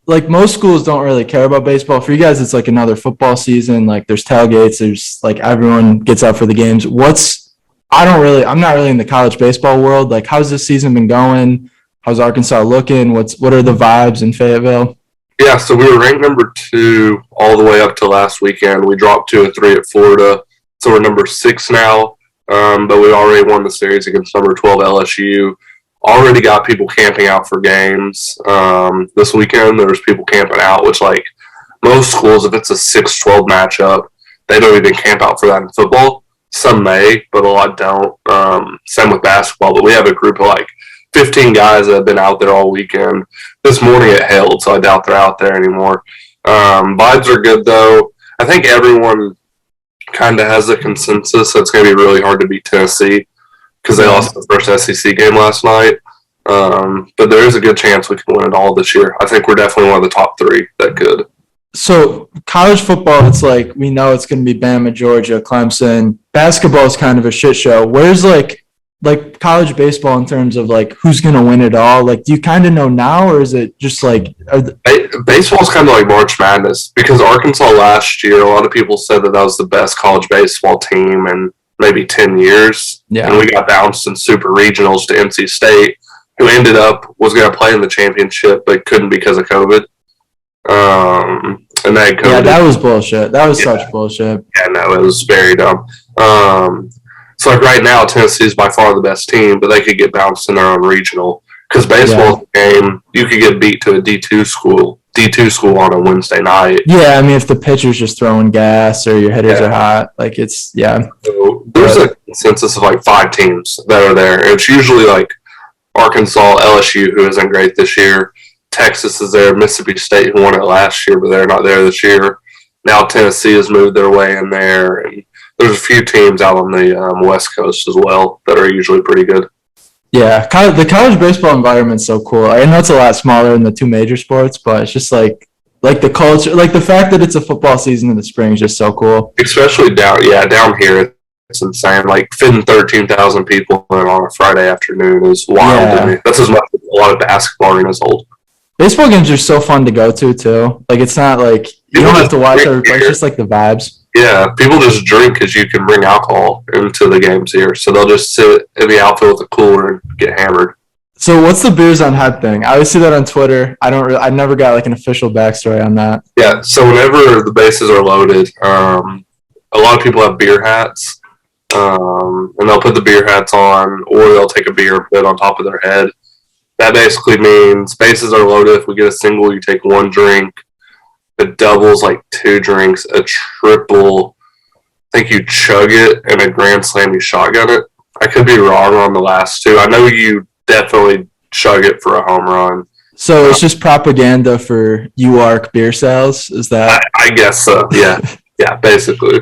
like most schools don't really care about baseball. For you guys, it's like another football season. Like there's tailgates, there's like everyone gets up for the games. I'm not really in the college baseball world. Like how's this season been going? How's Arkansas looking? What are the vibes in Fayetteville? Yeah, so we were ranked number 2 all the way up to last weekend. We dropped 2-3 at Florida, so we're number 6 now. But we already won the series against number 12 LSU. Already got people camping out for games. This weekend there was people camping out, which like most schools, if it's a 6-12 matchup, they don't even camp out for that in football. Some may, but a lot don't. Same with basketball, but we have a group of like 15 guys that have been out there all weekend. This morning it hailed, so I doubt they're out there anymore. Vibes are good though. I think everyone kind of has a consensus that it's going to be really hard to beat Tennessee because they lost the first SEC game last night. But there is a good chance we can win it all this year. I think we're definitely one of the top 3 that could. So college football, it's like we know it's going to be Bama, Georgia, Clemson. Basketball is kind of a shit show. Where's like college baseball in terms of like who's going to win it all? Like, do you kind of know now, or is it just like baseball's kind of like March Madness because Arkansas last year, a lot of people said that was the best college baseball team in maybe 10 years. Yeah. And we got bounced in super regionals to NC State, who ended up was going to play in the championship but couldn't because of COVID. And they yeah, that was bullshit. That was such bullshit. Yeah, no, it was very dumb. So like right now, Tennessee is by far the best team, but they could get bounced in their own regional because baseball's a game you could get beat to a D2 school on a Wednesday night. Yeah, I mean if the pitcher's just throwing gas or your hitters are hot, like it's So there's a consensus of like 5 teams that are there. It's usually like Arkansas, LSU, who isn't great this year. Texas is there. Mississippi State, who won it last year, but they're not there this year. Now Tennessee has moved their way in there, and there's a few teams out on the West Coast as well that are usually pretty good. Yeah, the college baseball environment's so cool. I know it's a lot smaller than the 2 major sports, but it's just like the culture, like the fact that it's a football season in the spring is just so cool. Especially down here, it's insane. Like fitting 13,000 people in on a Friday afternoon is wild to me. That's as much as a lot of basketball arenas hold. Baseball games are so fun to go to too. Like it's not like you don't have to watch every play. It's just like the vibes. Yeah, people just drink because you can bring alcohol into the games here. So they'll just sit in the outfield with a cooler and get hammered. So what's the beers on head thing? I always see that on Twitter. I never got like an official backstory on that. Yeah, so whenever the bases are loaded, a lot of people have beer hats, and they'll put the beer hats on, or they'll take a beer and put it on top of their head. That basically means bases are loaded. If we get a single, you take 1 drink. A double's like 2 drinks. A triple, I think you chug it, and a grand slam, you shotgun it. I could be wrong on the last 2. I know you definitely chug it for a home run. So it's just propaganda for UARK beer sales? Is that? I guess so, yeah. Yeah, basically.